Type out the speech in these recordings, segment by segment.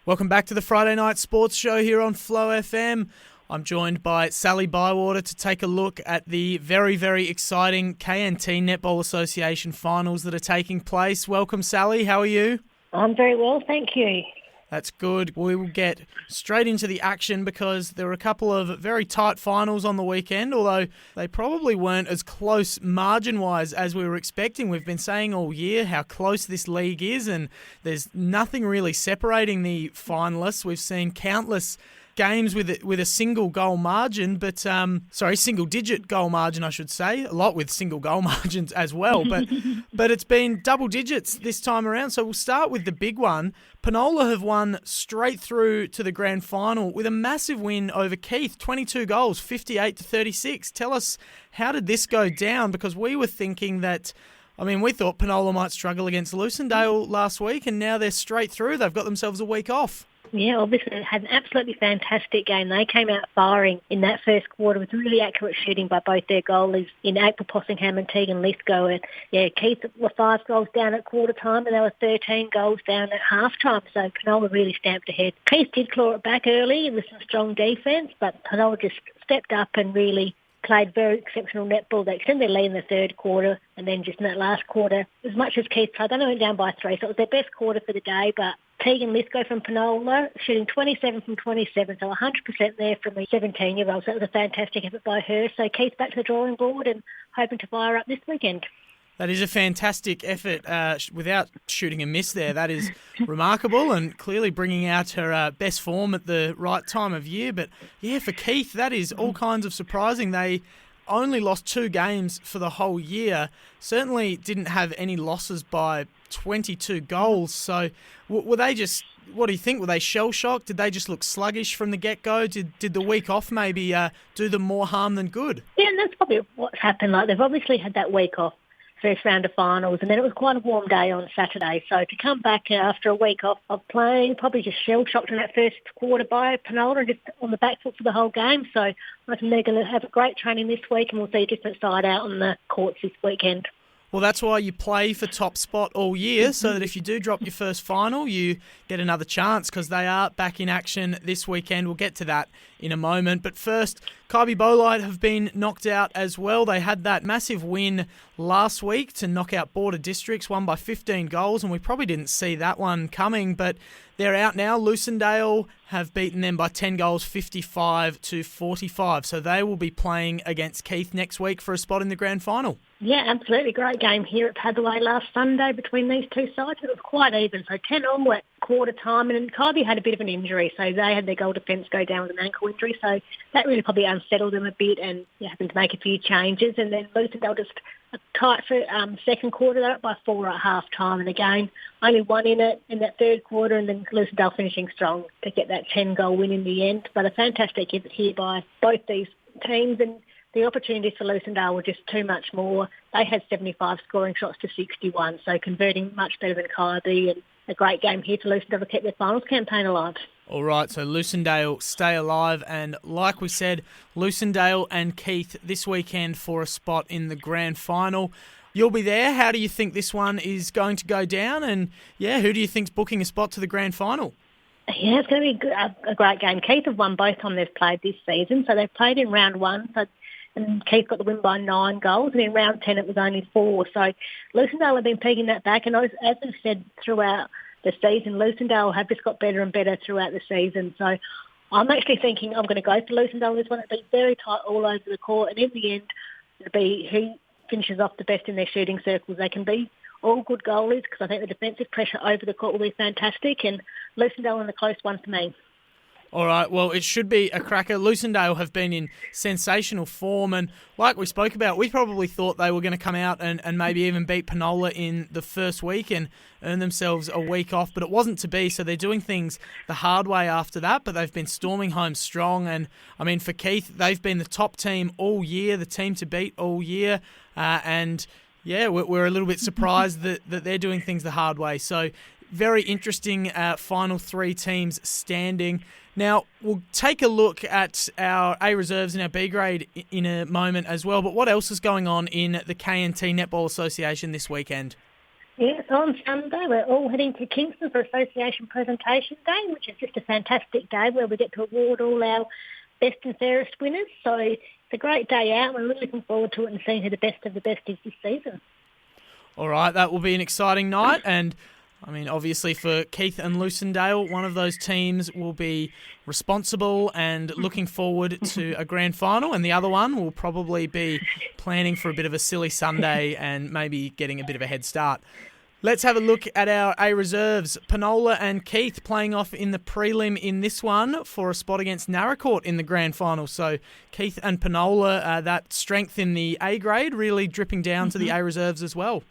Welcome back to the Friday Night Sports Show here on Flow FM. I'm joined by Sally Bywater to take a look at the very, very exciting KNT Netball Association finals that are taking place. Welcome, Sally. How are you? I'm very well, thank you. That's good. We will get straight into the action because there were a couple of very tight finals on the weekend, although they probably weren't as close margin-wise as we were expecting. We've been saying all year how close this league is, and there's nothing really separating the finalists. We've seen countless games with a single goal margin, single digit goal margin, I should say. A lot with single goal margins as well, but it's been double digits this time around. So we'll start with the big one. Penola have won straight through to the grand final with a massive win over Keith, 22 goals, 58-36. Tell us, how did this go down? Because we were thinking that, we thought Penola might struggle against Lucindale last week, and now they're straight through. They've got themselves a week off. Yeah, obviously they had an absolutely fantastic game. They came out firing in that first quarter with really accurate shooting by both their goalies in April Possingham and Tegan Lithgow. And Keith were 5 goals down at quarter time and they were 13 goals down at half time. So Penola really stamped ahead. Keith did claw it back early with some strong defence, but Penola just stepped up and really played very exceptional netball. They extended their lead in the third quarter, and then just in that last quarter, as much as Keith played, they only went down by 3, so it was their best quarter for the day. But Tegan Lithgow from Penola shooting 27 from 27, so 100% there from a 17-year-old. So it was a fantastic effort by her. So Keith back to the drawing board and hoping to fire up this weekend. That is a fantastic effort without shooting a miss there. That is remarkable and clearly bringing out her best form at the right time of year. But, yeah, for Keith, that is all kinds of surprising. They only lost 2 games for the whole year. Certainly didn't have any losses by 22 goals. So were they just, what do you think, were they shell-shocked? Did they just look sluggish from the get-go? Did the week off maybe do them more harm than good? Yeah, and that's probably what's happened. Like, they've obviously had that week off, first round of finals, and then it was quite a warm day on Saturday. So to come back after a week off of playing, probably just shell-shocked in that first quarter by Penola and just on the back foot for the whole game. So I think they're going to have a great training this week and we'll see a different side out on the courts this weekend. Well, that's why you play for top spot all year, so that if you do drop your first final, you get another chance because they are back in action this weekend. We'll get to that in a moment. But first, Kybybolite have been knocked out as well. They had that massive win last week to knock out Border Districts, won by 15 goals, and we probably didn't see that one coming, but they're out now. Lucindale have beaten them by 10 goals, 55-45. So they will be playing against Keith next week for a spot in the grand final. Yeah, absolutely. Great game here at Padway last Sunday between these two sides. It was quite even. So 10 on at quarter time, and Kyby had a bit of an injury, so they had their goal defence go down with an ankle injury. So that really probably unsettled them a bit, and happened to make a few changes. And then Lucindale just tight for second quarter. They're up by 4 at half time, and again, only 1 in it in that third quarter, and then Lucindale finishing strong to get that 10-goal win in the end. But a fantastic effort here by both these teams, and the opportunities for Lucindale were just too much more. They had 75 scoring shots to 61, so converting much better than Kyby, and a great game here for Lucindale to keep their finals campaign alive. All right, so Lucindale stay alive, and like we said, Lucindale and Keith this weekend for a spot in the grand final. You'll be there. How do you think this one is going to go down? And, who do you think's booking a spot to the grand final? Yeah, it's going to be a great game. Keith have won both times they've played this season, so they've played in round 1, and Keith got the win by 9 goals, and in round 10 it was only 4. So Lucindale have been pegging that back, and as we've said throughout the season, Lucindale have just got better and better throughout the season. So I'm actually thinking I'm going to go for Lucindale this one. It'll be very tight all over the court, and in the end it'll be who finishes off the best in their shooting circles. They can be all good goalies because I think the defensive pressure over the court will be fantastic, and Lucindale in the close one for me. All right, well, it should be a cracker. Lucindale have been in sensational form, and like we spoke about, we probably thought they were going to come out and maybe even beat Penola in the first week and earn themselves a week off, but it wasn't to be, so they're doing things the hard way after that, but they've been storming home strong, and, for Keith, they've been the top team all year, the team to beat all year, and, we're a little bit surprised that they're doing things the hard way, so very interesting final 3 teams standing. Now, we'll take a look at our A reserves and our B grade in a moment as well, but what else is going on in the KNT Netball Association this weekend? Yes, on Sunday we're all heading to Kingston for Association Presentation Day, which is just a fantastic day where we get to award all our best and fairest winners. So it's a great day out. We're really looking forward to it and seeing who the best of the best is this season. All right, that will be an exciting night. And, I mean, obviously for Keith and Lucindale, one of those teams will be responsible and looking forward to a grand final, and the other one will probably be planning for a bit of a silly Sunday and maybe getting a bit of a head start. Let's have a look at our A reserves. Penola and Keith playing off in the prelim in this one for a spot against Narracourt in the grand final. So Keith and Penola, that strength in the A grade really dripping down to the A reserves as well.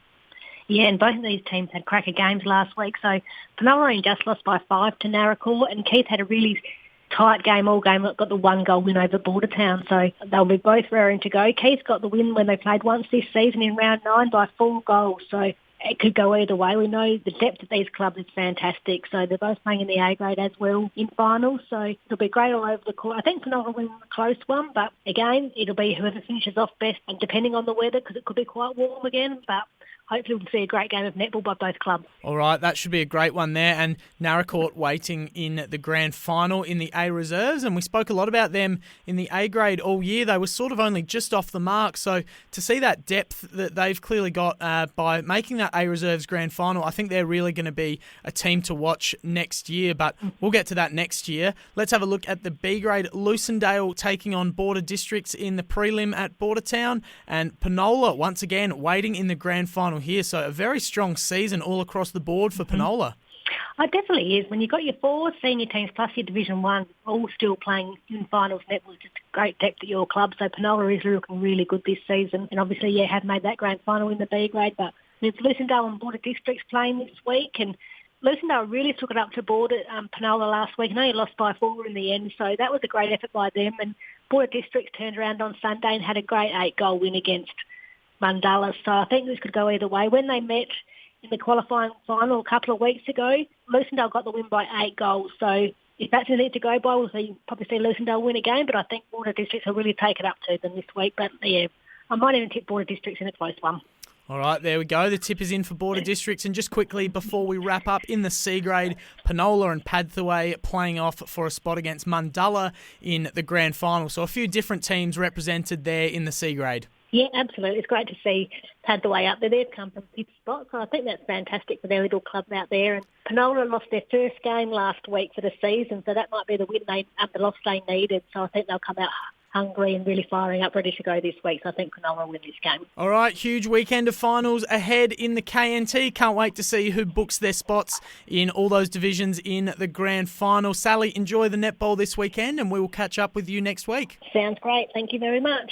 Yeah, and both of these teams had cracker games last week. So Penola only just lost by 5 to Narracourt, and Keith had a really tight game all game. Got the 1-goal win over Bordertown, so they'll be both raring to go. Keith got the win when they played once this season in round 9 by 4 goals, so it could go either way. We know the depth of these clubs is fantastic, so they're both playing in the A grade as well in finals, so it'll be great all over the court. I think Penola will win a close one, but again, it'll be whoever finishes off best, and depending on the weather, because it could be quite warm again, but hopefully we'll see a great game of netball by both clubs. All right, that should be a great one there. And Narracourt waiting in the grand final in the A reserves. And we spoke a lot about them in the A grade all year. They were sort of only just off the mark. So to see that depth that they've clearly got by making that A reserves grand final, I think they're really going to be a team to watch next year. But we'll get to that next year. Let's have a look at the B grade. Lucindale taking on Border Districts in the prelim at Bordertown. And Penola, once again, waiting in the grand final here, so a very strong season all across the board for Penola. It definitely is. When you've got your 4 senior teams plus your Division 1 all still playing in finals netball, just great depth at your club. So Penola is looking really good this season, and obviously, have made that grand final in the B grade. But there's Lucindale and Border Districts playing this week, and Lucindale really took it up to Border Penola last week. I know you lost by 4 in the end, so that was a great effort by them. And Border Districts turned around on Sunday and had a great 8-goal win against Mandala, so I think this could go either way. When they met in the qualifying final a couple of weeks ago, Lucindale got the win by 8 goals. So if that's a need to go by, we'll probably see Lucindale win again, but I think Border Districts will really take it up to them this week. But yeah, I might even tip Border Districts in a close one. All right, there we go. The tip is in for Border Districts. And just quickly, before we wrap up, in the C grade, Penola and Padthaway playing off for a spot against Mundalla in the grand final. So a few different teams represented there in the C grade. Yeah, absolutely. It's great to see Padthaway up there. They've come from 5th spot, so I think that's fantastic for their little club out there. And Penola lost their first game last week for the season, so that might be the win the loss they needed. So I think they'll come out hungry and really firing up, ready to go this week. So I think Penola will win this game. All right, huge weekend of finals ahead in the KNT. Can't wait to see who books their spots in all those divisions in the grand final. Sally, enjoy the netball this weekend, and we will catch up with you next week. Sounds great. Thank you very much.